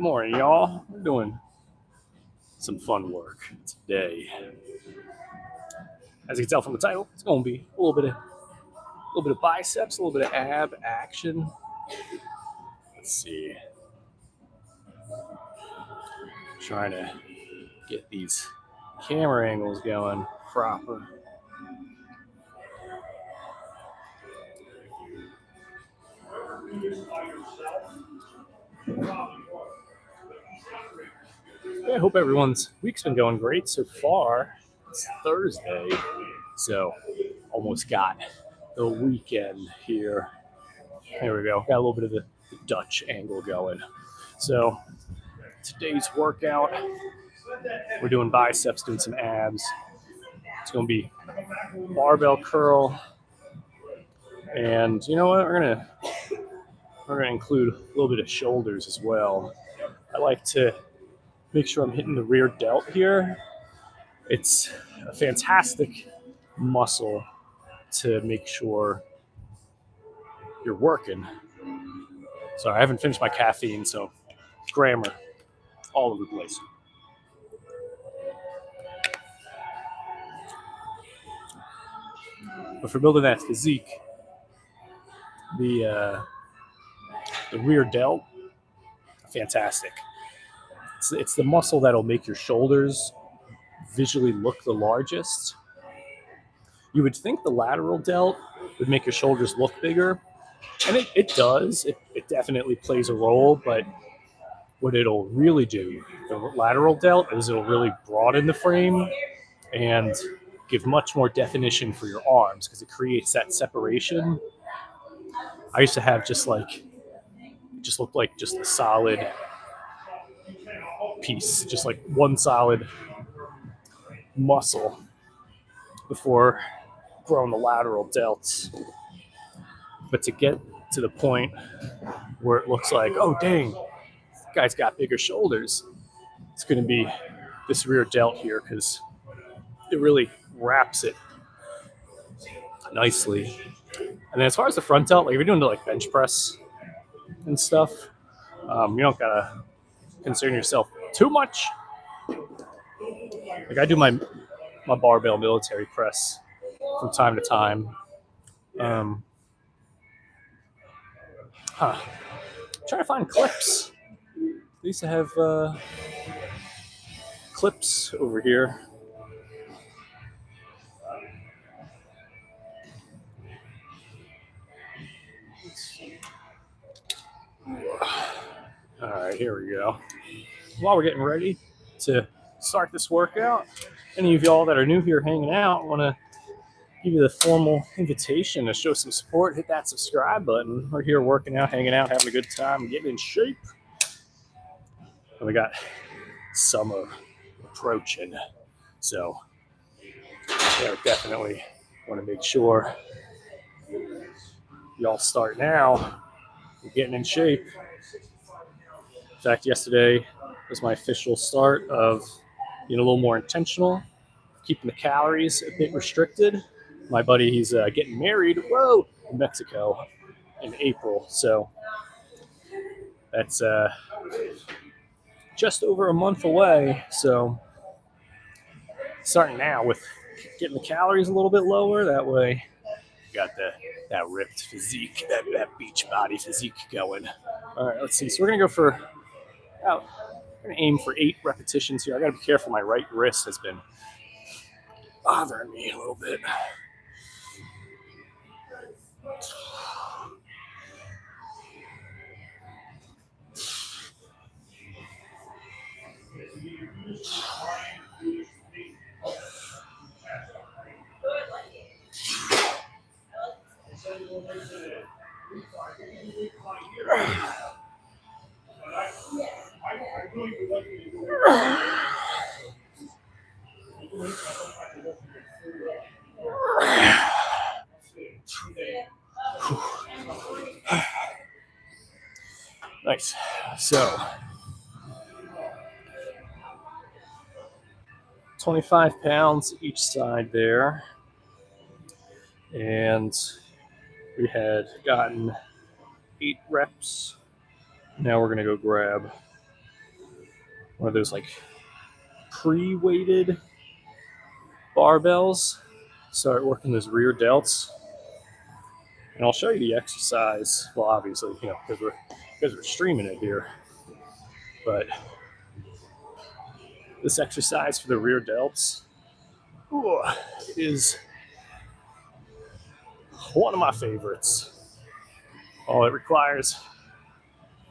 morning, y'all. We're doing some fun work today. As you can tell from the title, it's going to be a little bit of biceps, a little bit of ab action. Let's see. Trying to get these camera angles going proper. I hope everyone's week's been going great so far. It's Thursday, so almost got the weekend here. There we go. Got a little bit of the Dutch angle going. So today's workout, we're doing biceps, doing some abs. It's going to be barbell curl, and you know what? We're gonna include a little bit of shoulders as well. I like to make sure I'm hitting the rear delt here. It's a fantastic muscle to make sure you're working. Sorry, I haven't finished my caffeine, so grammar all over the place. But for building that physique, the rear delt, fantastic. It's the muscle that'll make your shoulders visually look the largest. You would think the lateral delt would make your shoulders look bigger, and it does. It definitely plays a role, but what it'll really do, the lateral delt, is it'll really broaden the frame and give much more definition for your arms because it creates that separation. I used to have just looked like just a solid piece, just like one solid muscle before growing the lateral delts. But to get to the point where it looks like, oh dang, this guy's got bigger shoulders, it's going to be this rear delt here because it really wraps it nicely. And then as far as the front delt, like if you're doing like bench press and stuff, you don't gotta concern yourself too much. Like I do my barbell military press from time to time. I'm trying to find clips. They used to have clips over here. All right, here we go. While we're getting ready to start this workout, any of y'all that are new here hanging out, want to give you the formal invitation to show some support, hit that subscribe button. We're here working out, hanging out, having a good time, getting in shape. And we got summer approaching, so yeah, definitely want to make sure y'all start now. We're getting in shape. In fact, yesterday was my official start of being a little more intentional, keeping the calories a bit restricted. My buddy, he's getting married, in Mexico in April. So that's just over a month away. So starting now with getting the calories a little bit lower, that way you got that ripped physique, that beach body physique going. All right, let's see. So we're going to go for, I'm going to aim for 8 repetitions here. I got to be careful. My right wrist has been bothering me a little bit. Nice. So 25 pounds each side there. And we had gotten 8 reps. Now we're going to go grab one of those like pre-weighted barbells. Start working those rear delts, and I'll show you the exercise. Well, obviously, because we're streaming it here, but this exercise for the rear delts is one of my favorites. Oh, it requires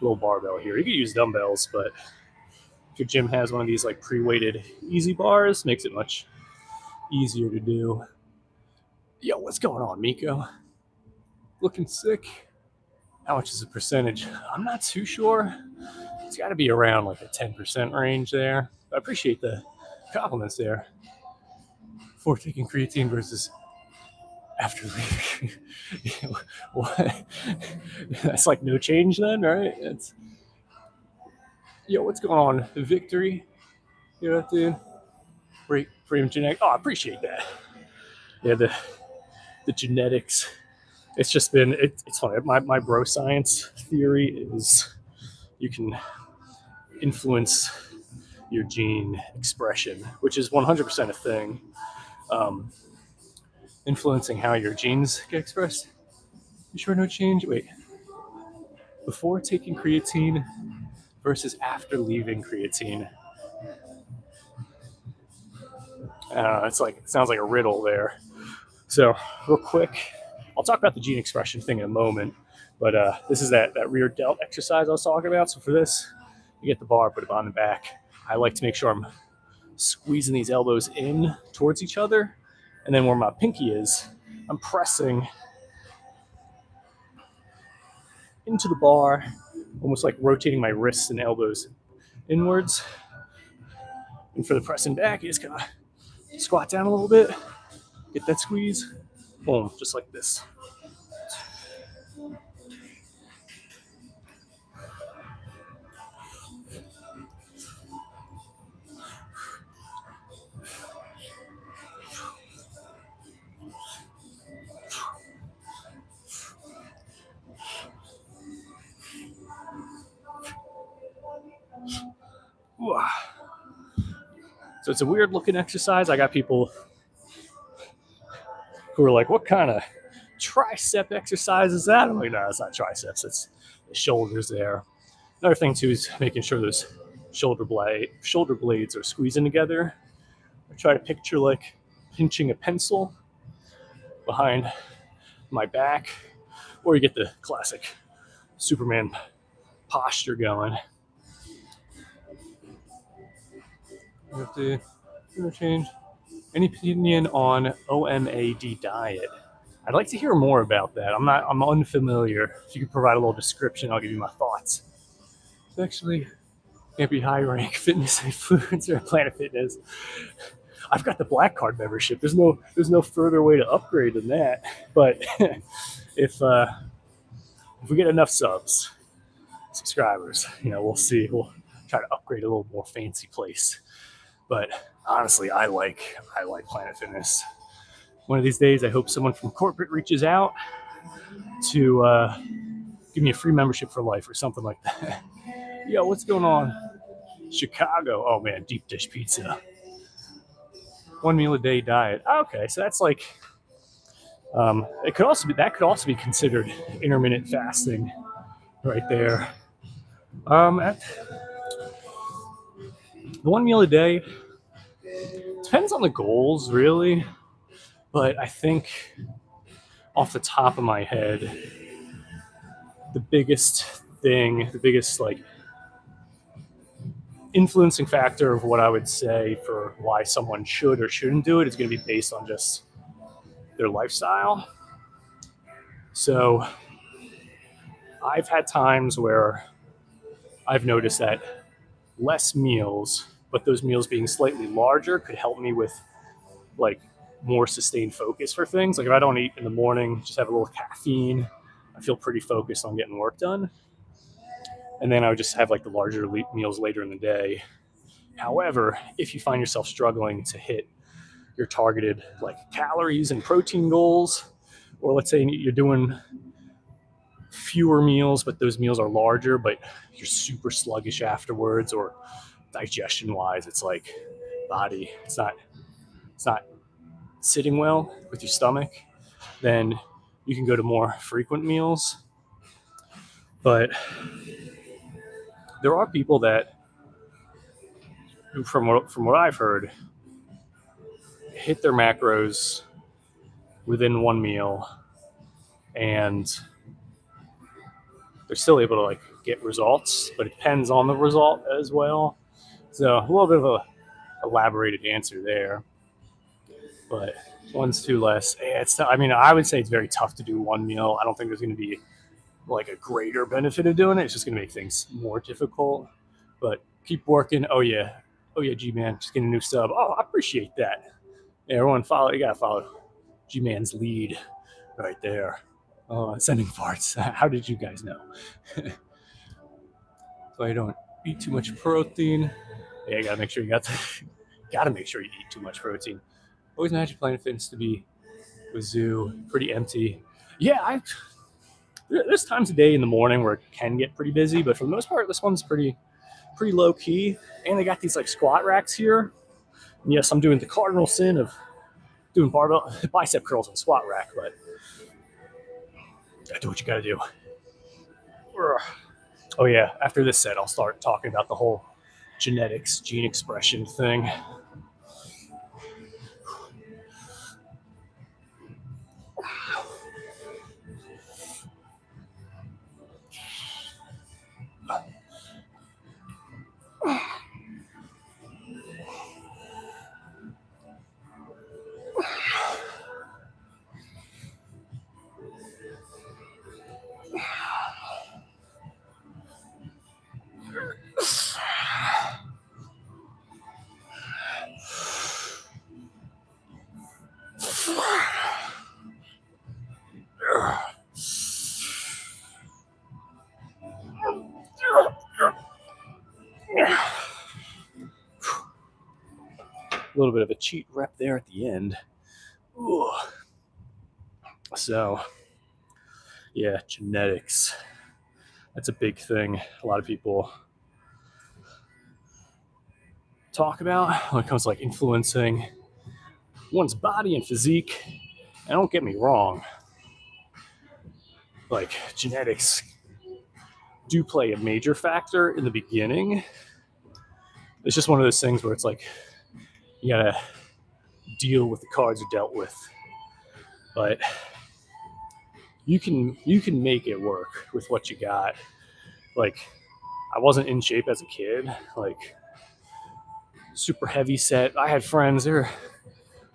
a little barbell here. You could use dumbbells, but if your gym has one of these like pre-weighted easy bars, makes it much easier to do. Yo, what's going on, Miko? Looking sick? How much is the percentage? I'm not too sure. It's got to be around like a 10% range there. I appreciate the compliments there. Before taking creatine versus after leaving. What? That's like no change then, right? Yo, what's going on? Victory? You know what, dude? Freedom genetic. Oh, I appreciate that. Yeah, the genetics. It's just been it's funny. My bro science theory is you can influence your gene expression, which is 100% a thing. Influencing how your genes get expressed. You sure no change? Wait. Before taking creatine versus after leaving creatine. It sounds like a riddle there. So real quick, I'll talk about the gene expression thing in a moment, but this is that rear delt exercise I was talking about. So for this, you get the bar, put it on the back. I like to make sure I'm squeezing these elbows in towards each other, and then where my pinky is, I'm pressing into the bar, almost like rotating my wrists and elbows inwards. And for the pressing back, you just gotta squat down a little bit, get that squeeze, boom, just like this. So it's a weird looking exercise. I got people who are like, what kind of tricep exercise is that? I'm like, no, it's not triceps, it's the shoulders there. Another thing too is making sure those shoulder blades are squeezing together. I try to picture like pinching a pencil behind my back, or you get the classic Superman posture going. You have to change. Any opinion on OMAD diet? I'd like to hear more about that. I'm unfamiliar. If you could provide a little description, I'll give you my thoughts. It's actually can't be high rank fitness influencer at Planet Fitness. I've got the black card membership. There's no further way to upgrade than that. But if we get enough subscribers, we'll see. We'll try to upgrade a little more fancy place. But honestly, I like Planet Fitness. One of these days, I hope someone from corporate reaches out to give me a free membership for life or something like that. Yo, what's going on? Chicago. Oh man, deep dish pizza. 1 meal a day diet. Okay, so that's like it could also be considered intermittent fasting, right there. At the 1 meal a day depends on the goals, really. But I think off the top of my head, the biggest like influencing factor of what I would say for why someone should or shouldn't do it is going to be based on just their lifestyle. So I've had times where I've noticed that less meals, but those meals being slightly larger, could help me with like more sustained focus for things. Like if I don't eat in the morning, just have a little caffeine, I feel pretty focused on getting work done. And then I would just have like the larger meals later in the day. However, if you find yourself struggling to hit your targeted like calories and protein goals, or let's say you're doing fewer meals, but those meals are larger, but you're super sluggish afterwards, or digestion wise, it's like body, it's not sitting well with your stomach, then you can go to more frequent meals. But there are people that, from what I've heard, hit their macros within one meal, and they're still able to like get results, but it depends on the result as well. So a little bit of a elaborated answer there, but one's too less. It's, I mean, I would say it's very tough to do one meal. I don't think there's going to be like a greater benefit of doing it. It's just going to make things more difficult. But keep working. Oh yeah, G-Man, just getting a new sub. Oh, I appreciate that. Yeah, everyone follow. You gotta follow G-Man's lead right there. Oh, sending farts. How did you guys know? So I don't eat too much protein. Yeah, you gotta make sure you gotta make sure you eat too much protein. Always imagine Planet Fitness to be a zoo, pretty empty. Yeah, there's times a day in the morning where it can get pretty busy, but for the most part, this one's pretty low key. And they got these like squat racks here. And yes, I'm doing the cardinal sin of doing barbell bicep curls and squat rack, but gotta do what you gotta do. Oh yeah, after this set, I'll start talking about the whole genetics, gene expression thing. A little bit of a cheat rep there at the end. Ooh. So, yeah, genetics. That's a big thing. A lot of people talk about when it comes to like influencing one's body and physique. And don't get me wrong, like genetics do play a major factor in the beginning. It's just one of those things where it's like you gotta deal with the cards you're dealt with. But you can make it work with what you got. Like, I wasn't in shape as a kid, like super heavy set. I had friends, they're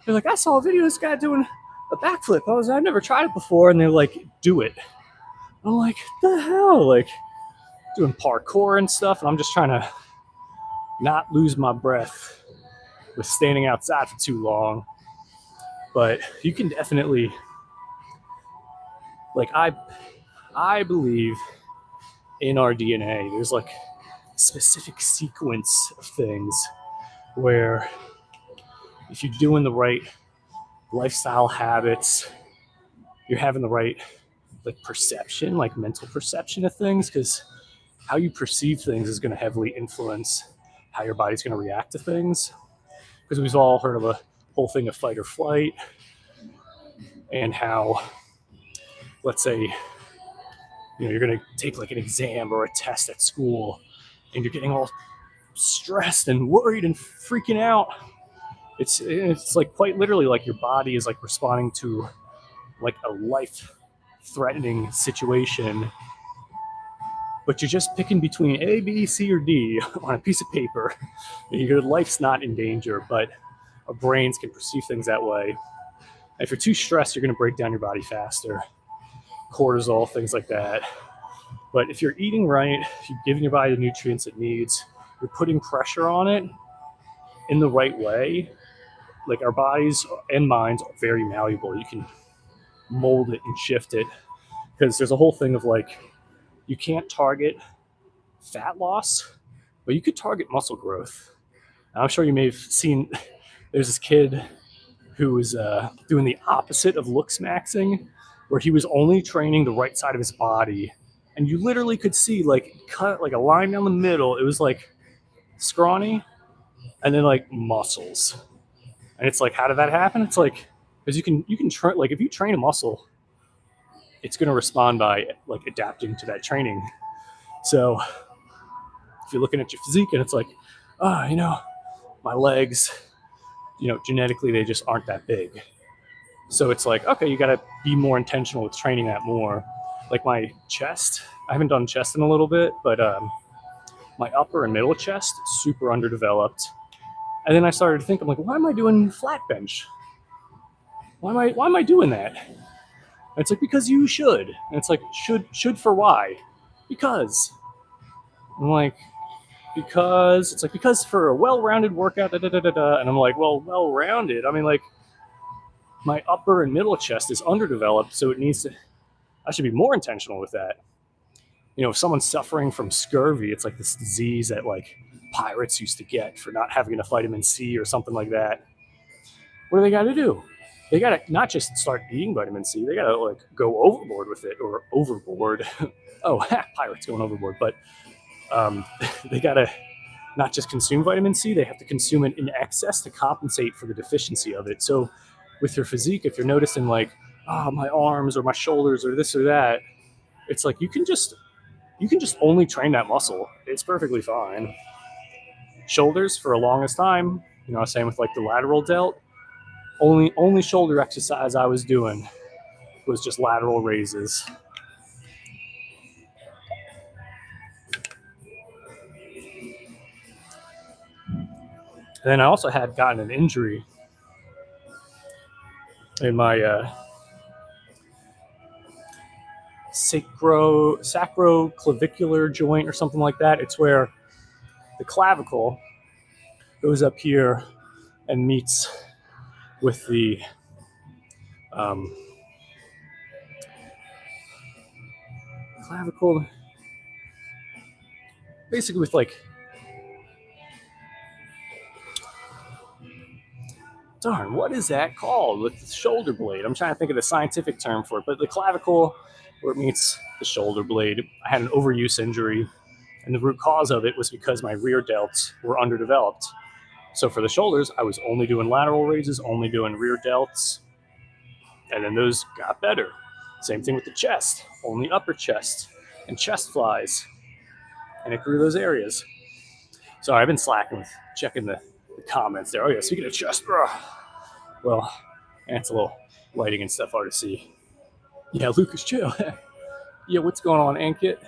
like, I saw a video of this guy doing a backflip. I've never tried it before, and they're like, do it. I'm like, the hell? Like doing parkour and stuff, and I'm just trying to not lose my breath with standing outside for too long. But you can definitely, like, I believe in our DNA, there's like a specific sequence of things where if you're doing the right lifestyle habits, you're having the right like perception, like mental perception of things, because how you perceive things is going to heavily influence how your body's going to react to things. Because we've all heard of a whole thing of fight or flight, and how, let's say, you're going to take like an exam or a test at school, and you're getting all stressed and worried and freaking out. It's like quite literally like your body is like responding to like a life-threatening situation, but you're just picking between A, B, C, or D on a piece of paper. Your life's not in danger, but our brains can perceive things that way. And if you're too stressed, you're going to break down your body faster. Cortisol, things like that. But if you're eating right, you're giving your body the nutrients it needs, you're putting pressure on it in the right way, like our bodies and minds are very malleable. You can mold it and shift it, because there's a whole thing of like, you can't target fat loss, but you could target muscle growth. And I'm sure you may have seen, there's this kid who was doing the opposite of looks maxing, where he was only training the right side of his body, and you literally could see like cut like a line down the middle. It was like scrawny, and then like muscles. And it's like, how did that happen? It's like, because you can train, like if you train a muscle, it's going to respond by like adapting to that training. So if you're looking at your physique and it's like, oh, you know, my legs, you know, genetically they just aren't that big. So it's like, okay, you got to be more intentional with training that more. Like my chest, I haven't done chest in a little bit, but my upper and middle chest, super underdeveloped. And then I started to think, I'm like, why am I doing flat bench? Why am I doing that? And it's like, because you should. And it's like, should for why? Because. I'm like, because it's like, because for a well-rounded workout, da, da, da, da, da. And I'm like, well-rounded. I mean, like, my upper and middle chest is underdeveloped, so it needs to, I should be more intentional with that. You know, if someone's suffering from scurvy, it's like this disease that like pirates used to get for not having enough vitamin C or something like that. What do they got to do? They got to not just start eating vitamin C, they got to like go overboard with it, or overboard. Oh, pirates going overboard. But they got to not just consume vitamin C, they have to consume it in excess to compensate for the deficiency of it. So with your physique, if you're noticing like, oh, my arms or my shoulders or this or that, it's like you can just only train that muscle. It's perfectly fine. Shoulders for the longest time, you know, same with like the lateral delt. Only shoulder exercise I was doing was just lateral raises. And then I also had gotten an injury in my sacroclavicular joint or something like that. It's where the clavicle goes up here and meets with the clavicle, basically with like, darn, what is that called with the shoulder blade? I'm trying to think of the scientific term for it, but the clavicle where it meets the shoulder blade. I had an overuse injury, and the root cause of it was because my rear delts were underdeveloped. So for the shoulders, I was only doing lateral raises, only doing rear delts, and then those got better. Same thing with the chest, only upper chest and chest flies, and it grew those areas. So I've been slacking with checking the comments there. Oh yeah, speaking of chest, well, it's a little lighting and stuff hard to see. Yeah, Lucas, chill. Yeah, what's going on, Ankit?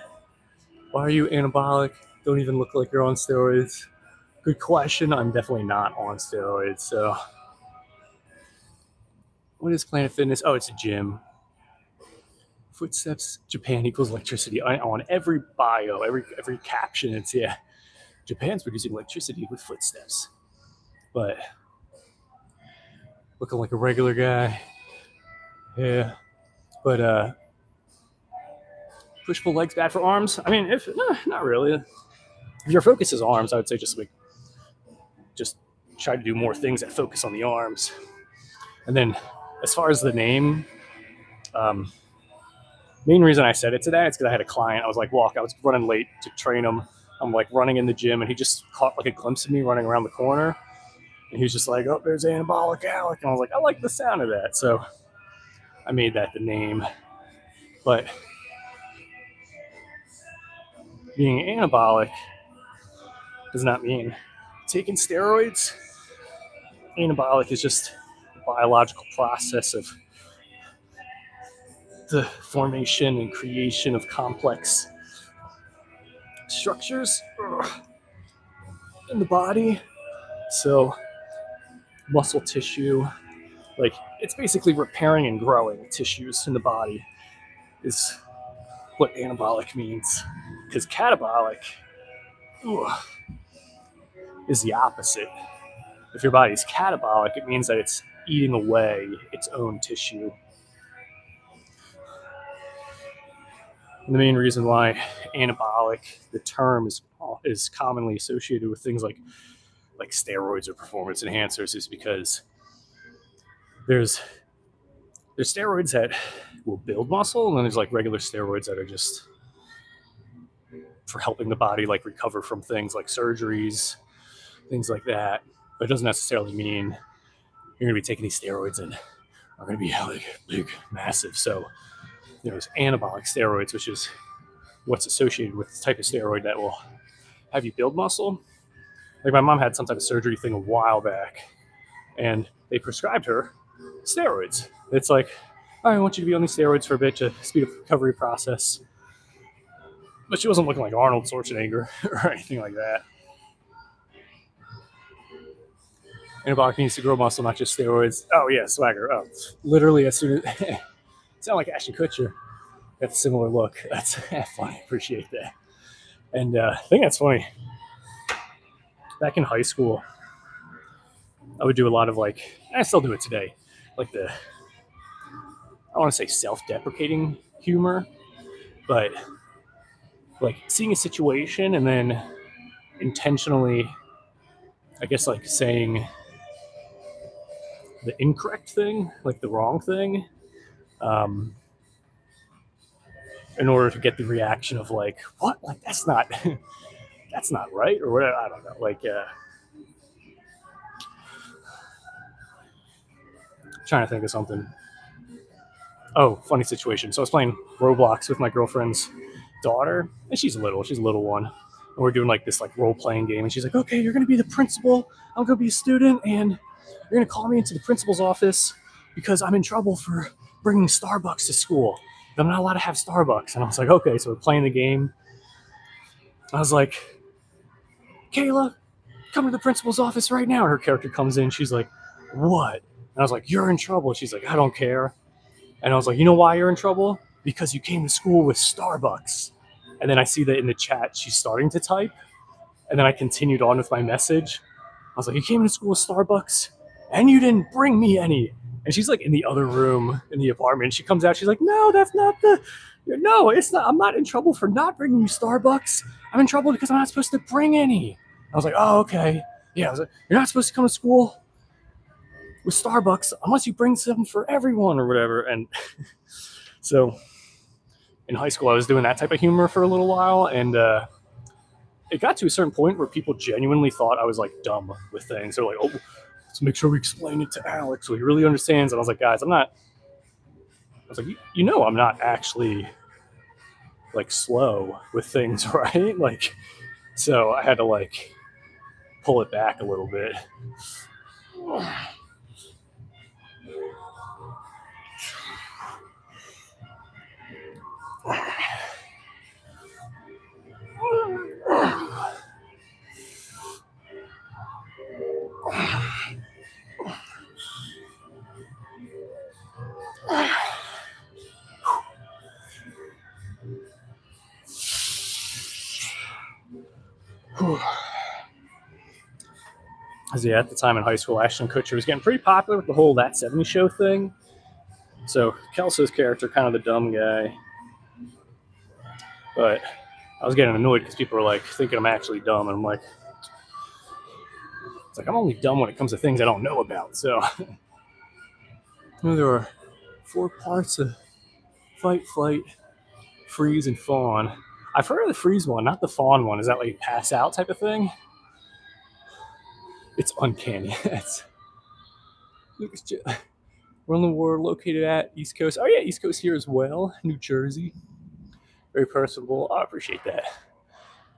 Why are you anabolic? Don't even look like you're on steroids. Good question. I'm definitely not on steroids. So, what is Planet Fitness? Oh, it's a gym. Footsteps, Japan equals electricity. On every bio, every caption, it's yeah, Japan's producing electricity with footsteps. But looking like a regular guy. Yeah. But push pull legs bad for arms. I mean, if not really. If your focus is arms, I would say just try to do more things that focus on the arms. And then as far as the name, main reason I said it today is because I had a client. I was running late to train him. I'm like running in the gym, and he just caught like a glimpse of me running around the corner. And he was just like, oh, there's Anabolic Alec. And I was like, I like the sound of that. So I made that the name. But being anabolic does not mean taking steroids. Anabolic is just a biological process of the formation and creation of complex structures in the body. So muscle tissue, like it's basically repairing and growing tissues in the body is what anabolic means. Because catabolic is the opposite. If your body's catabolic, it means that it's eating away its own tissue. And the main reason why anabolic, the term, is commonly associated with things like steroids or performance enhancers is because there's steroids that will build muscle, and then there's like regular steroids that are just for helping the body like recover from things like surgeries things like that. But it doesn't necessarily mean you're going to be taking these steroids and are going to be like big, massive. So there's anabolic steroids, which is what's associated with the type of steroid that will have you build muscle. Like my mom had some type of surgery thing a while back, and they prescribed her steroids. It's like, I want you to be on these steroids for a bit to speed up the recovery process. But she wasn't looking like Arnold Schwarzenegger or anything like that. Anabolic means to grow muscle, not just steroids. Oh yeah, swagger. Oh, literally as soon as sound like Ashton Kutcher. That's a similar look. That's funny. Appreciate that. And I think that's funny. Back in high school, I would do a lot of I still do it today, I want to say self-deprecating humor, but seeing a situation and then intentionally, I guess, saying the incorrect thing, the wrong thing, in order to get the reaction of what? That's not that's not right, or whatever. I don't know. Trying to think of something. Oh, funny situation. So I was playing Roblox with my girlfriend's daughter, and she's a little one. And we're doing this role-playing game, and she's like, okay, you're gonna be the principal, I'm gonna be a student, and you're gonna call me into the principal's office because I'm in trouble for bringing Starbucks to school. I'm not allowed to have Starbucks. And I was like, okay. So we're playing the game. I was like, Kayla, come to the principal's office right now. And her character comes in. She's like, what? And I was like, you're in trouble. She's like, I don't care. And I was like, you know why you're in trouble? Because you came to school with Starbucks. And then I see that in the chat, she's starting to type. And then I continued on with my message. I was like, you came to school with Starbucks and you didn't bring me any. And she's in the other room in the apartment. She comes out. She's like, no, that's not no, it's not. I'm not in trouble for not bringing you Starbucks. I'm in trouble because I'm not supposed to bring any. I was like, oh, okay. Yeah, I was like, you're not supposed to come to school with Starbucks unless you bring something for everyone or whatever. And so in high school, I was doing that type of humor for a little while. And it got to a certain point where people genuinely thought I was dumb with things. They're like, oh, let's make sure we explain it to Alec so he really understands. And I was like, guys, I'm not. I was like, I'm not actually slow with things, right? So I had to pull it back a little bit. Because at the time in high school, Ashton Kutcher was getting pretty popular with the whole That 70s Show thing. So Kelso's character, kind of the dumb guy. But I was getting annoyed because people were thinking I'm actually dumb. And I'm like, it's I'm only dumb when it comes to things I don't know about. So there are 4 parts of fight, flight, freeze, and fawn. I've heard of the freeze one, not the fawn one. Is that pass out type of thing? It's uncanny. We're on the war located at East Coast. Oh yeah, East Coast here as well. New Jersey. Very personable. I appreciate that.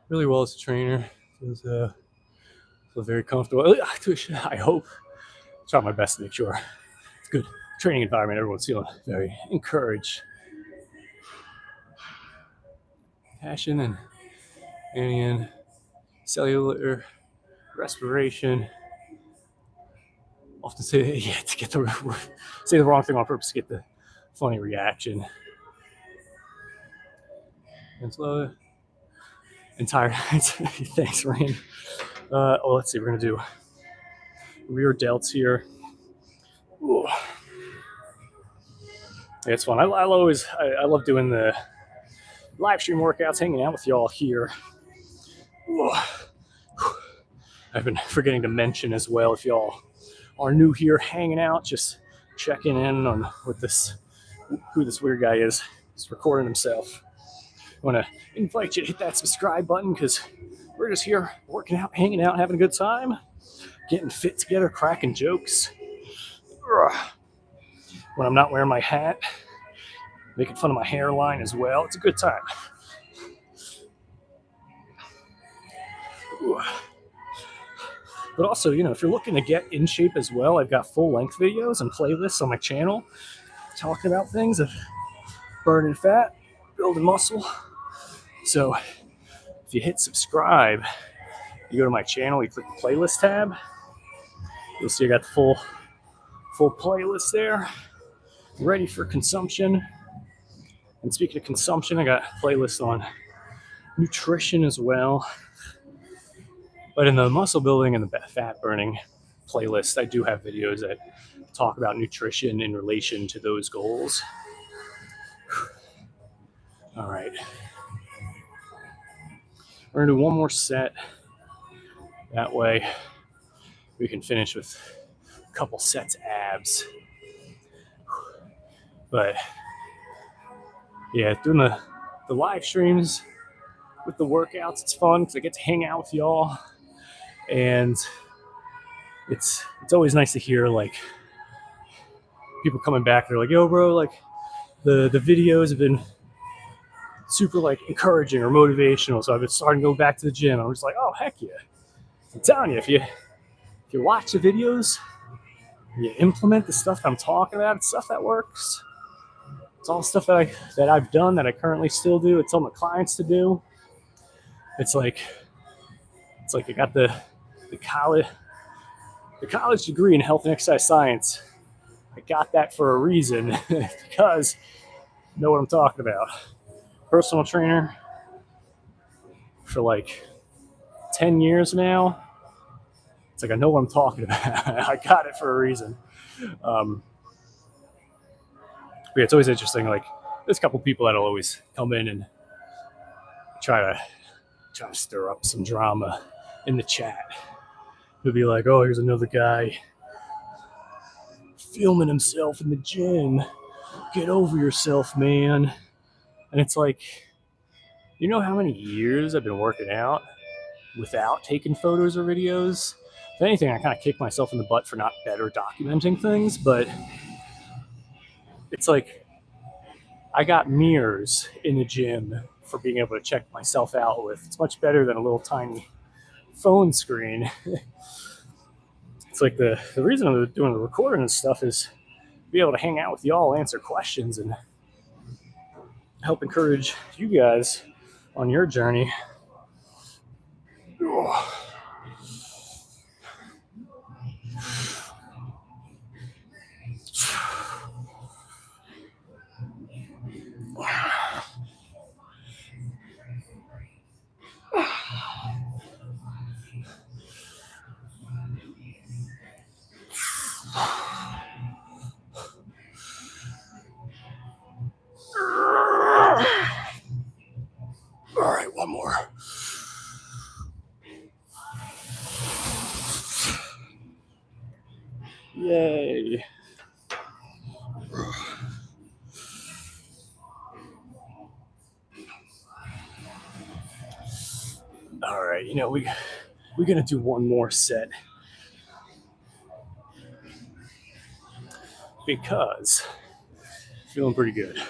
Really well as a trainer. Feel very comfortable. I hope. Try my best to make sure it's a good training environment. Everyone's feeling very encouraged. Passion and anion, cellular respiration. Often say to get say the wrong thing on purpose to get the funny reaction. And slow. Entire. Thanks, Rain. Let's see. We're gonna do rear delts here. Ooh. Yeah, it's fun. I love doing the live stream workouts, hanging out with y'all here. Ooh. I've been forgetting to mention as well, if y'all are new here hanging out, just checking in on who this weird guy is. He's recording himself. I want to invite you to hit that subscribe button because We're just here working out, hanging out, having a good time, getting fit together, cracking jokes. When I'm not wearing my hat, making fun of my hairline as well. It's a good time. But also, if you're looking to get in shape as well, I've got full-length videos and playlists on my channel talking about things of burning fat, building muscle. So if you hit subscribe, you go to my channel, you click the playlist tab, you'll see I got the full playlist there, ready for consumption. And speaking of consumption, I got playlists on nutrition as well. But in the muscle building and the fat burning playlist, I do have videos that talk about nutrition in relation to those goals. All right. We're gonna do one more set. That way we can finish with a couple sets of abs. But yeah, doing the live streams with the workouts, it's fun because I get to hang out with y'all. And it's always nice to hear like people coming back. They're like, yo, bro, like the videos have been super like encouraging or motivational. So I've been starting to go back to the gym. I'm just like, oh, heck yeah. I'm telling you, if you watch the videos, you implement the stuff I'm talking about, it's stuff that works. It's all stuff that I've done, that I currently still do. It's all my clients to do. It's like I got the college degree in health and exercise science. I got that for a reason because I know what I'm talking about. Personal trainer for like 10 years now. It's like I know what I'm talking about. I got it for a reason. But yeah, it's always interesting. Like there's a couple people that'll always come in and try to stir up some drama in the chat. He'll be like, oh, here's another guy filming himself in the gym. Get over yourself, man. And it's like, you know how many years I've been working out without taking photos or videos? If anything, I kind of kick myself in the butt for not better documenting things, but it's like I got mirrors in the gym for being able to check myself out with. It's much better than a little tiny phone screen. It's like the reason I'm doing the recording and stuff is to be able to hang out with y'all, answer questions, and help encourage you guys on your journey. All right, one more. Yay. All right, we're gonna do one more set because I'm feeling pretty good.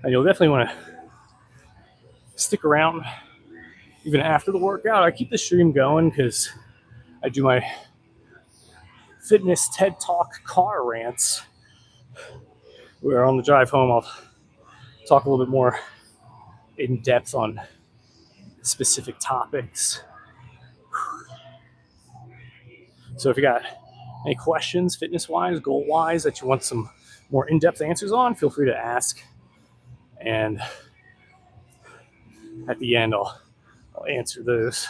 And you'll definitely want to stick around even after the workout. I keep the stream going because I do my fitness TED Talk car rants, where on the drive home I'll talk a little bit more in depth on specific topics. So if you got any questions, fitness-wise, goal-wise, that you want some more in-depth answers on, feel free to ask. And at the end, I'll answer those.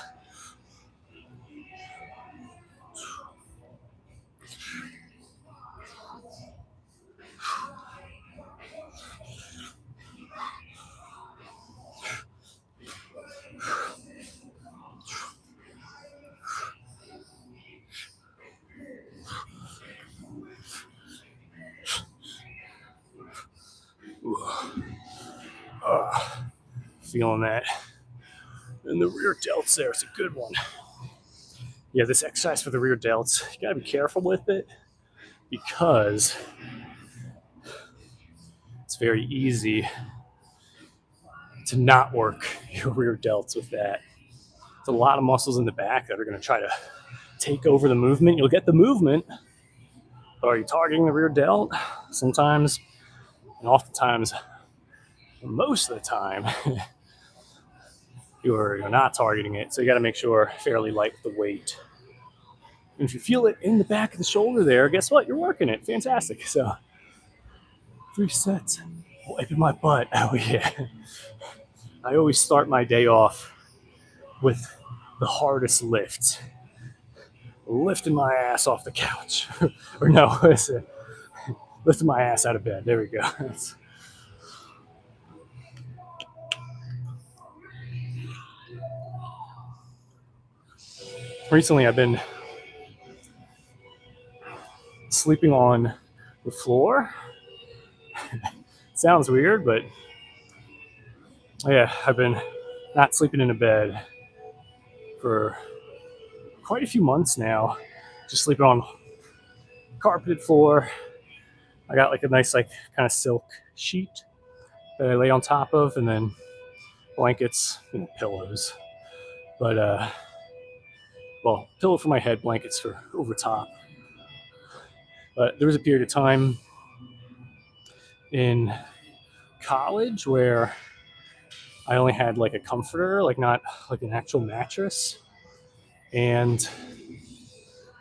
Ooh. Feeling that. And the rear delts there, it's a good one. Yeah, this exercise for the rear delts, you gotta be careful with it because it's very easy to not work your rear delts with that. There's a lot of muscles in the back that are gonna try to take over the movement. You'll get the movement, but are you targeting the rear delt? Sometimes, and oftentimes, most of the time, you're not targeting it. So you gotta make sure fairly light with the weight. And if you feel it in the back of the shoulder there, guess what? You're working it. Fantastic. So 3 sets. Wiping my butt. Oh, yeah. I always start my day off with the hardest lift. Lifting my ass off the couch. Or no, lifting my ass out of bed. There we go. Recently, I've been sleeping on the floor. Sounds weird, but yeah, I've been not sleeping in a bed for quite a few months now. Just sleeping on carpeted floor. I got like a nice like kind of silk sheet that I lay on top of, and then blankets, pillows. But well, pillow for my head, blankets for over top. But there was a period of time in college where I only had like a comforter, like not like an actual mattress. And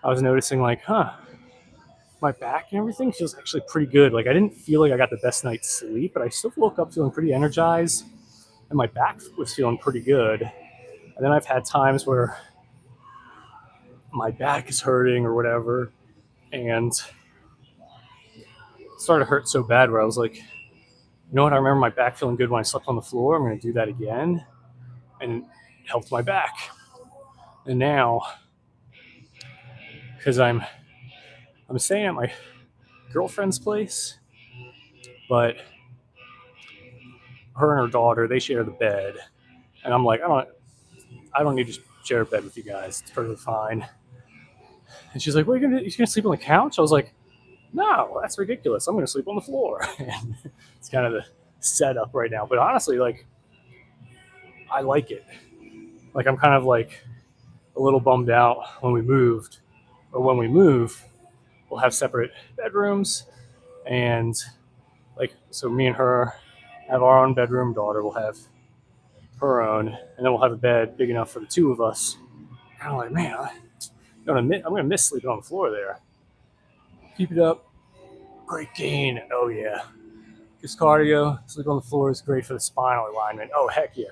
I was noticing like, my back and everything feels actually pretty good. Like I didn't feel like I got the best night's sleep, but I still woke up feeling pretty energized and my back was feeling pretty good. And then I've had times where my back is hurting or whatever, and it started to hurt so bad where I was like, you know what, I remember my back feeling good when I slept on the floor. I'm going to do that again. And it helped my back. And now, because I'm staying at my girlfriend's place, but her and her daughter, they share the bed. And I'm like, I don't need to share a bed with you guys. It's perfectly fine. And she's like, what are you gonna sleep on the couch? I was like, no, that's ridiculous. I'm gonna sleep on the floor. And it's kind of the setup right now. But honestly, like, I like it. Like, I'm kind of like a little bummed out when we moved, or when we move, we'll have separate bedrooms, and like, so me and her have our own bedroom. Daughter will have her own, and then we'll have a bed big enough for the two of us. Kind of like, man, I'm gonna miss sleeping on the floor there. Keep it up. Great gain. Oh yeah. Just cardio. Sleep on the floor is great for the spinal alignment. Oh heck yeah.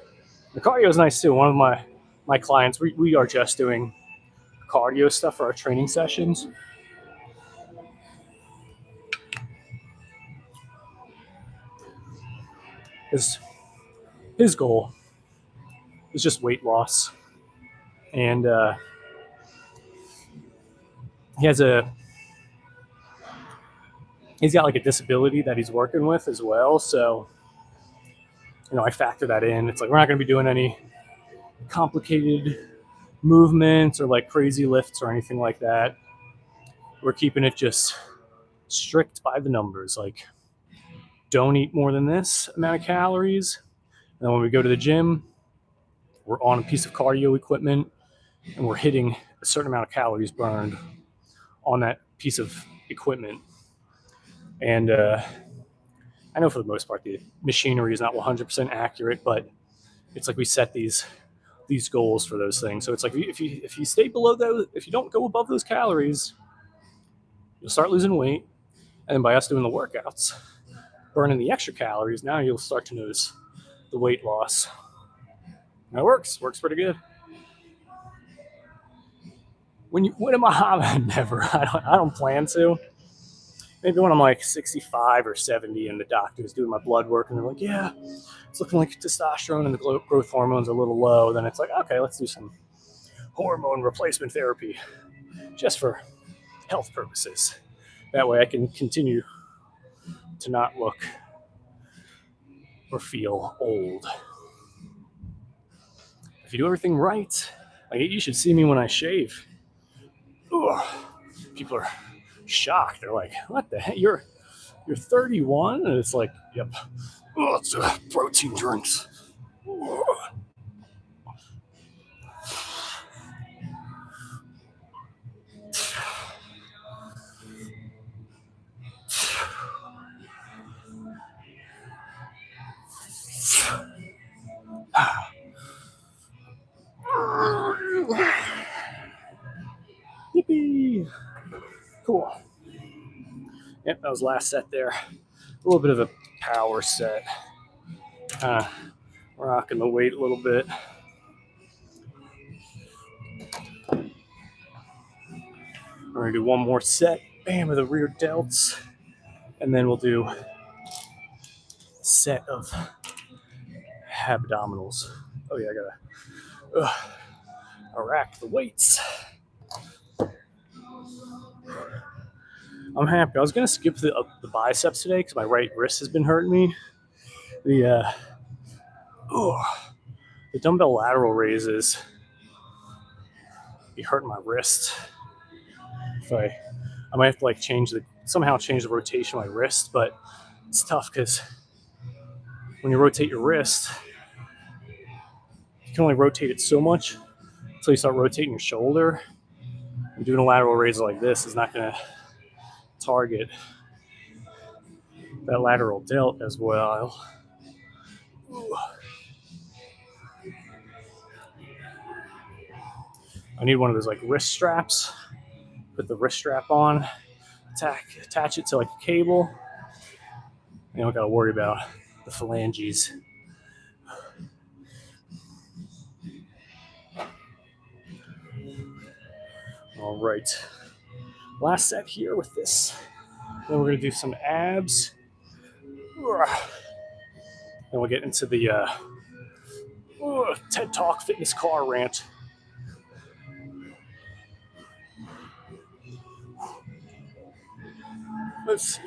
The cardio is nice too. One of my clients, we are just doing cardio stuff for our training sessions. His goal is just weight loss, and he's got like a disability that he's working with as well. So, I factor that in. It's like we're not going to be doing any complicated movements or like crazy lifts or anything like that. We're keeping it just strict by the numbers. Like, don't eat more than this amount of calories. And then when we go to the gym, we're on a piece of cardio equipment and we're hitting a certain amount of calories burned on that piece of equipment. And I know for the most part the machinery is not 100% accurate, but it's like we set these goals for those things. So it's like if you stay below those, if you don't go above those calories, you'll start losing weight. And then by us doing the workouts, burning the extra calories, now you'll start to notice the weight loss. And it works pretty good. When am I? Never. I don't plan to. Maybe when I'm like 65 or 70 and the doctor's doing my blood work and they're like, yeah, it's looking like testosterone and the growth hormones are a little low, then it's like, okay, let's do some hormone replacement therapy just for health purposes. That way I can continue to not look or feel old. you do everything right, like you should see me when I shave. Ugh. People are shocked. They're like, "What the heck? You're 31?" And it's like, "Yep, oh, it's protein drinks." Yippee! Cool. Yep, that was last set there. A little bit of a power set. Rocking the weight a little bit. We're gonna do one more set, bam, of the rear delts, and then we'll do a set of abdominals. Oh yeah, I gotta rack the weights. I'm happy. I was gonna skip the biceps today because my right wrist has been hurting me. The the dumbbell lateral raises be hurting my wrist. If I might have to like somehow change the rotation of my wrist, but it's tough because when you rotate your wrist, you can only rotate it so much until you start rotating your shoulder. And doing a lateral raise like this is not going to target that lateral delt as well. I need one of those like wrist straps. Put the wrist strap on, attach it to like a cable. You don't got to worry about the phalanges. All right, last set here with this. Then we're gonna do some abs. Then we'll get into the TED Talk fitness car rant. Let's see.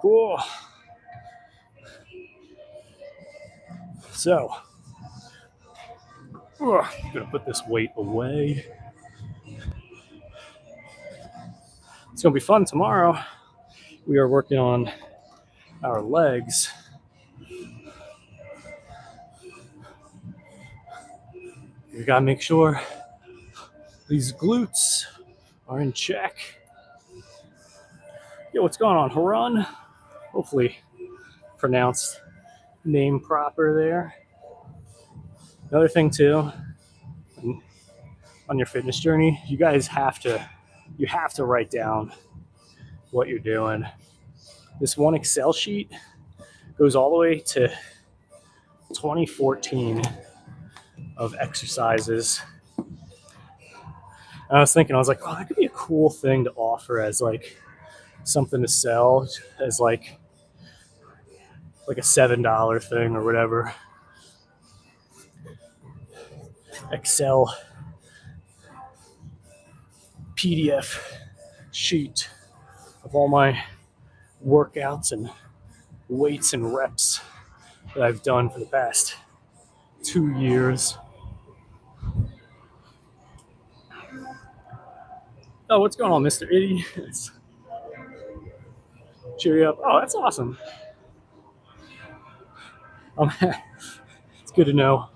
Cool. So, I'm gonna put this weight away. It's gonna be fun tomorrow. We are working on our legs. We gotta make sure these glutes are in check. Yo, what's going on, Harun? Hopefully pronounced name proper there. Another thing too, on your fitness journey, you guys have to write down what you're doing. This one Excel sheet goes all the way to 2014 of exercises. And I was thinking, I was like, oh, that could be a cool thing to offer as like something to sell as like a $7 thing or whatever. Excel PDF sheet of all my workouts and weights and reps that I've done for the past 2 years. Oh, what's going on, Mr. Itty? Cheer up. Oh, that's awesome. It's good to know.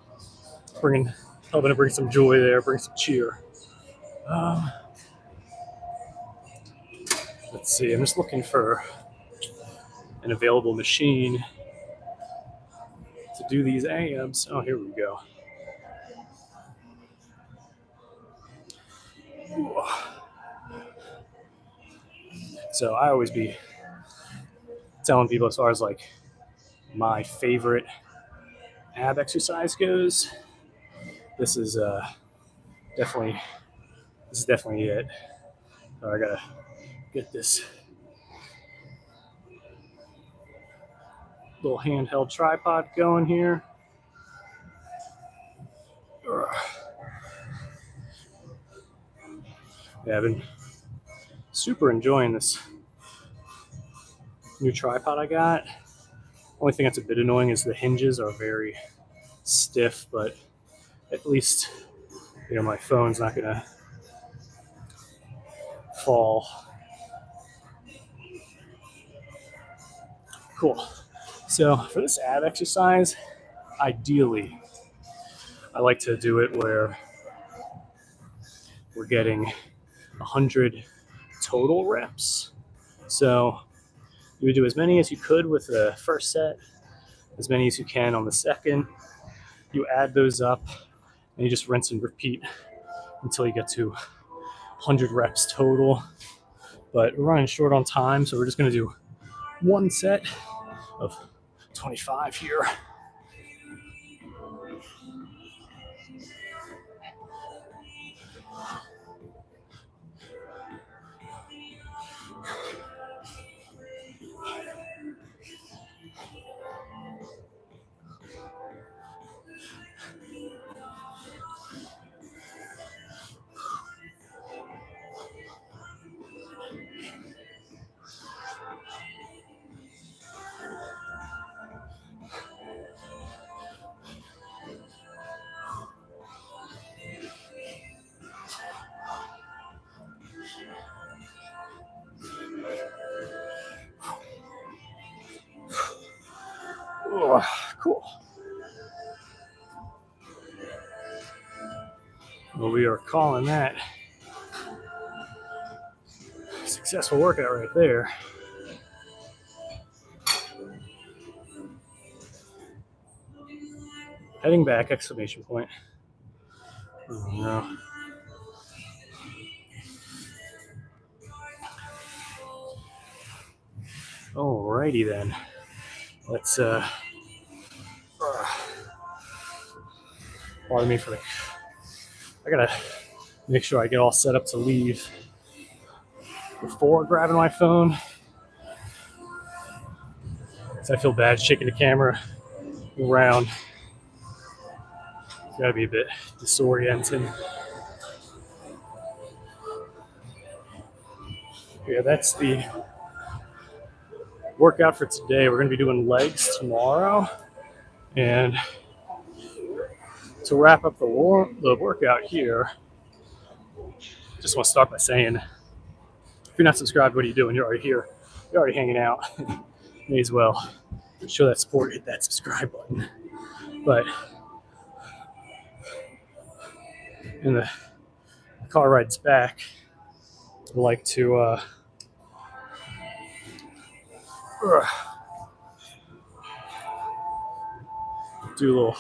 Helping to bring some joy there, bring some cheer. Let's see. I'm just looking for an available machine to do these abs. Oh, here we go. So I always be telling people as far as like my favorite ab exercise goes, this is definitely it. So I gotta get this little handheld tripod going here. Yeah, I've been super enjoying this new tripod I got. Only thing that's a bit annoying is the hinges are very stiff, but at least, you know, my phone's not gonna fall. Cool. So for this ab exercise, ideally, I like to do it where we're getting 100 total reps. So you would do as many as you could with the first set, as many as you can on the second. You add those up, and you just rinse and repeat until you get to 100 reps total. But we're running short on time, so we're just going to do one set of 25 here. Oh, cool. Well, we are calling that a successful workout right there. Heading back, exclamation point. Oh, no. Alrighty then. Let's pardon me for the. I gotta make sure I get all set up to leave before grabbing my phone. So I feel bad shaking the camera around. It's gotta be a bit disorienting. Yeah, that's the workout for today. We're gonna be doing legs tomorrow, and to wrap up the workout here, just want to start by saying, if you're not subscribed, what are you doing? You're already here. You're already hanging out. May as well show that support, hit that subscribe button. But in the car rides back, I'd like to do a little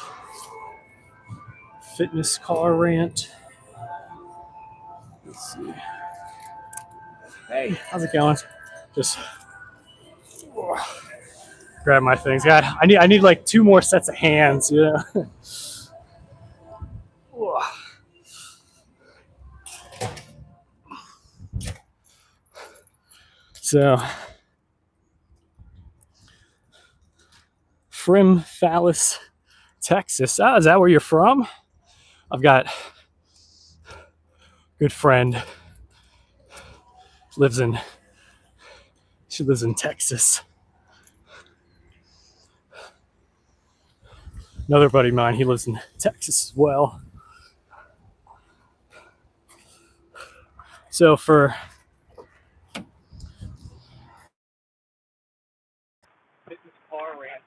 fitness car rant. Let's see. Hey, how's it going? Just grab my things. God, I need like 2 more sets of hands, you know. So, Frim Fallis, Texas. Oh, is that where you're from? I've got a good friend. She lives in Texas. Another buddy of mine, he lives in Texas as well. So for fitness car rant,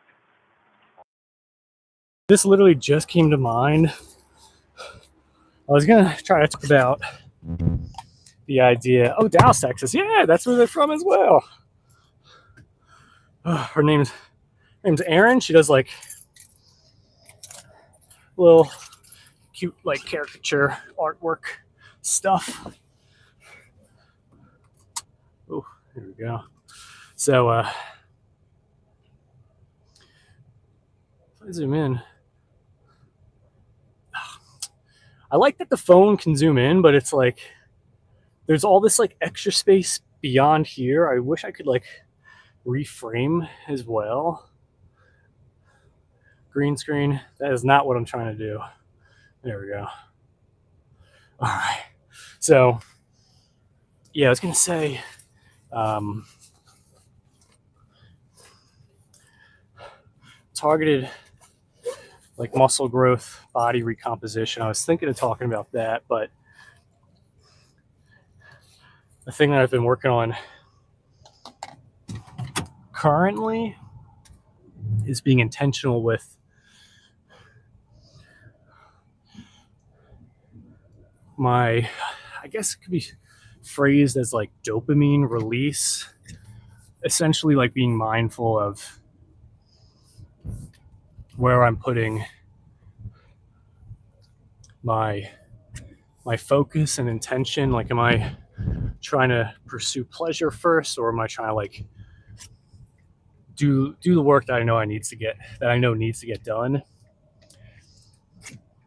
this literally just came to mind. I was gonna try to talk about the idea. Oh, Dallas, Texas. Yeah, that's where they're from as well. Her name's Erin. She does like little cute like caricature artwork stuff. Oh, here we go. So Zoom in. I like that the phone can zoom in, but it's like there's all this like extra space beyond here. I wish I could like reframe as well. Green screen. That is not what I'm trying to do. There we go. All right. So yeah, I was gonna say targeted like muscle growth, body recomposition. I was thinking of talking about that, but the thing that I've been working on currently is being intentional with my, I guess it could be phrased as like dopamine release, essentially like being mindful of where I'm putting my focus and intention. Like, am I trying to pursue pleasure first, or am I trying to like do the work that I know needs to get done?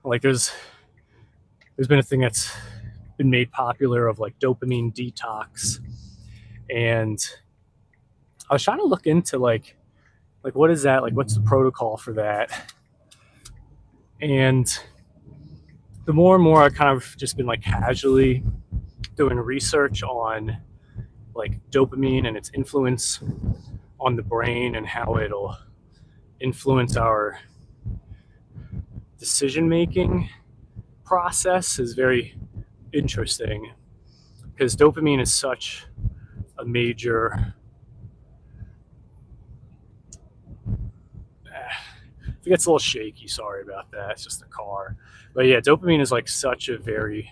Like there's been a thing that's been made popular of like dopamine detox, and I was trying to look into like what is that, like what's the protocol for that. And the more and more I kind of just been like casually doing research on like dopamine and its influence on the brain and how it'll influence our decision making process is very interesting, because dopamine is such a major it gets a little shaky, sorry about that, it's just a car. But yeah, dopamine is like such a very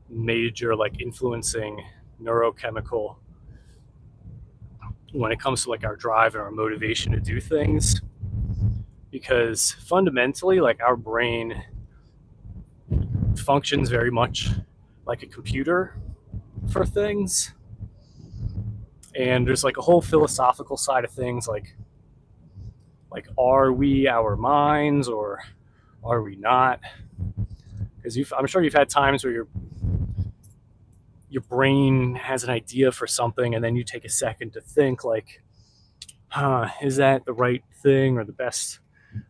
major like influencing neurochemical when it comes to like our drive and our motivation to do things, because fundamentally like our brain functions very much like a computer for things, and there's like a whole philosophical side of things, like are we our minds or are we not? Because I'm sure you've had times where your brain has an idea for something and then you take a second to think like, is that the right thing or the best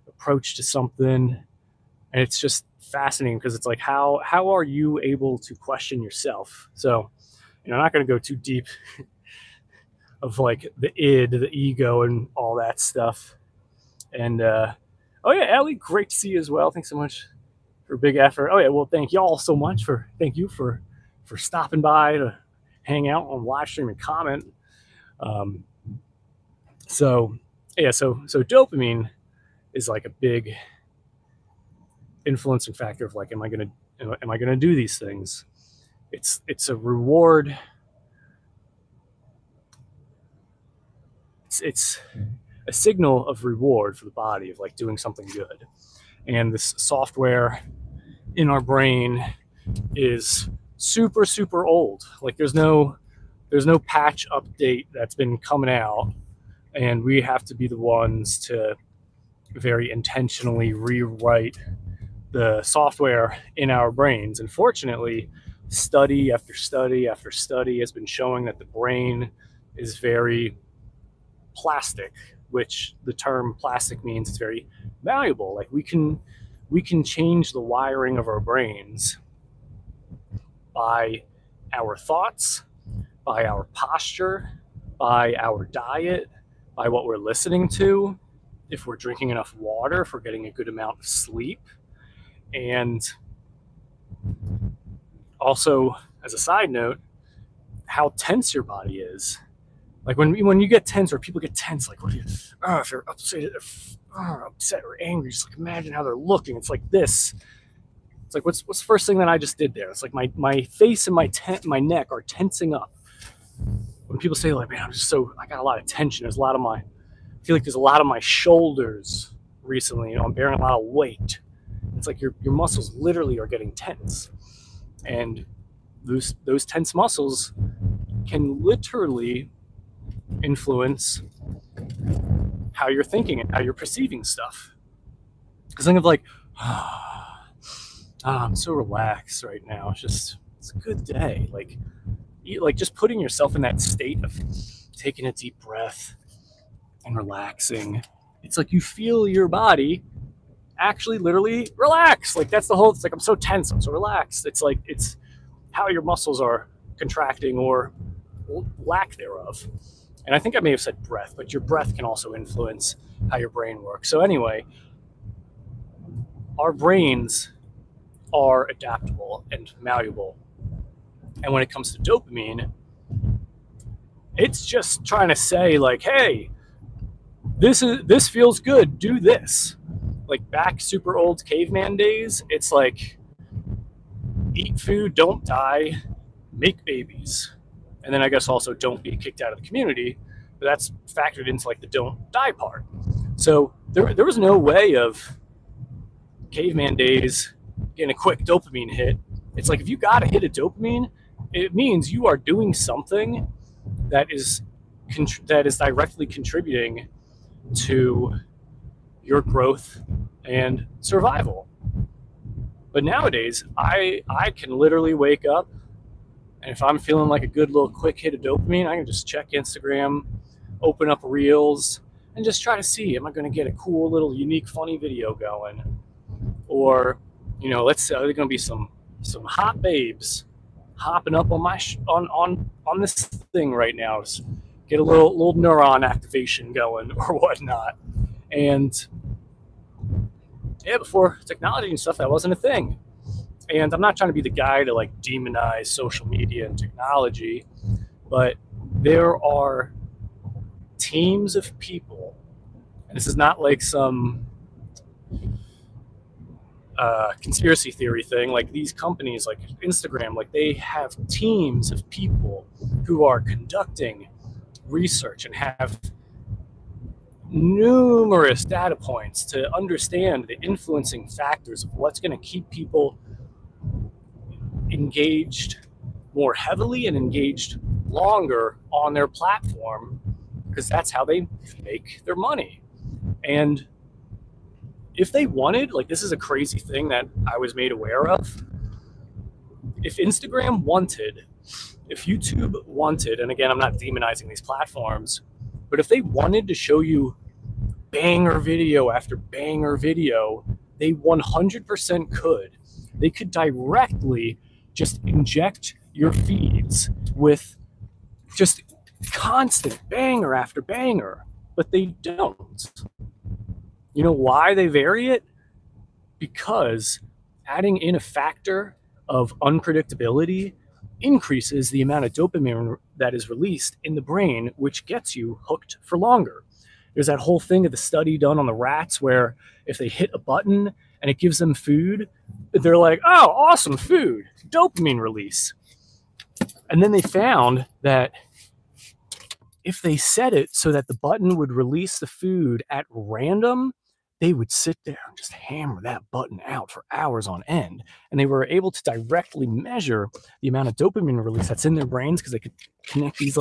approach to something? And it's just fascinating because it's like, how are you able to question yourself? So, I'm not going to go too deep of like the id, the ego, and all that stuff. And oh yeah, Alec, great to see you as well. Thanks so much for a big effort. Oh yeah, well, thank y'all so much for stopping by to hang out on live stream and comment. So yeah, so dopamine is like a big influencing factor of like, am I gonna do these things? It's a reward. It's a signal of reward for the body of like doing something good. And this software in our brain is super, super old. Like there's no patch update that's been coming out, and we have to be the ones to very intentionally rewrite the software in our brains. And fortunately, study after study after study has been showing that the brain is very plastic, which the term plastic means it's very malleable. Like we can change the wiring of our brains by our thoughts, by our posture, by our diet, by what we're listening to, if we're drinking enough water, if we're getting a good amount of sleep. And also, as a side note, how tense your body is. Like when you get tense, or people get tense, like what do you? If you're upset or angry, just like imagine how they're looking. It's like this. It's like what's the first thing that I just did there? It's like my face and my neck are tensing up. When people say like, man, I got a lot of tension. I feel like there's a lot of my shoulders recently. I'm bearing a lot of weight. It's like your muscles literally are getting tense, and those tense muscles can literally influence how you're thinking and how you're perceiving stuff. Because think of like, I'm so relaxed right now. It's a good day. Like just putting yourself in that state of taking a deep breath and relaxing. It's like you feel your body actually literally relax. Like that's the whole, it's like I'm so tense, I'm so relaxed. It's like it's how your muscles are contracting or lack thereof. And I think I may have said breath, but your breath can also influence how your brain works. So anyway, our brains are adaptable and malleable. And when it comes to dopamine, it's just trying to say like, hey, this feels good, do this. Like back super old caveman days, it's like eat food, don't die, make babies. And then I guess also don't be kicked out of the community, but that's factored into like the don't die part. So there was no way of caveman days getting a quick dopamine hit. It's like if you got a hit of dopamine, it means you are doing something that is directly contributing to your growth and survival. But nowadays, I can literally wake up, and if I'm feeling like a good little quick hit of dopamine, I can just check Instagram, open up Reels, and just try to see, am I going to get a cool little unique funny video going? Or, let's say there's going to be some hot babes hopping up on my on this thing right now. Just get a little neuron activation going or whatnot. And yeah, before technology and stuff, that wasn't a thing. And I'm not trying to be the guy to like demonize social media and technology, but there are teams of people, and this is not like some conspiracy theory thing, like these companies like Instagram, like they have teams of people who are conducting research and have numerous data points to understand the influencing factors of what's going to keep people engaged more heavily and engaged longer on their platform, because that's how they make their money. And if they wanted, like this is a crazy thing that I was made aware of, if Instagram wanted, if YouTube wanted, and again, I'm not demonizing these platforms, but if they wanted to show you banger video after banger video, they 100% could. They could directly just inject your feeds with just constant banger after banger, but they don't. You know why they vary it? Because adding in a factor of unpredictability increases the amount of dopamine that is released in the brain, which gets you hooked for longer. There's that whole thing of the study done on the rats where if they hit a button and it gives them food, they're like, oh, awesome food, dopamine release. And then they found that if they set it so that the button would release the food at random, they would sit there and just hammer that button out for hours on end. And they were able to directly measure the amount of dopamine release that's in their brains because they could connect these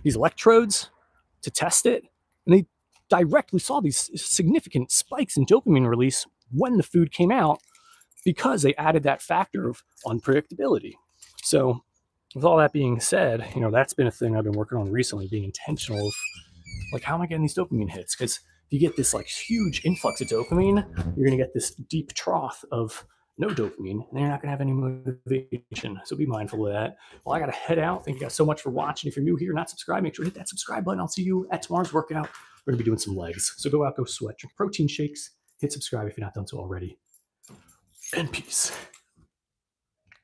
these electrodes to test it. And they directly saw these significant spikes in dopamine release when the food came out because they added that factor of unpredictability. So with all that being said, that's been a thing I've been working on recently, being intentional of like, how am I getting these dopamine hits? Because if you get this like huge influx of dopamine, you're going to get this deep trough of no dopamine, and you're not going to have any motivation. So be mindful of that. Well, I got to head out. Thank you guys so much for watching. If you're new here, not subscribed, make sure to hit that subscribe button. I'll see you at tomorrow's workout. We're going to be doing some legs. So go out, go sweat, drink protein shakes, hit subscribe if you're not done so already. And peace.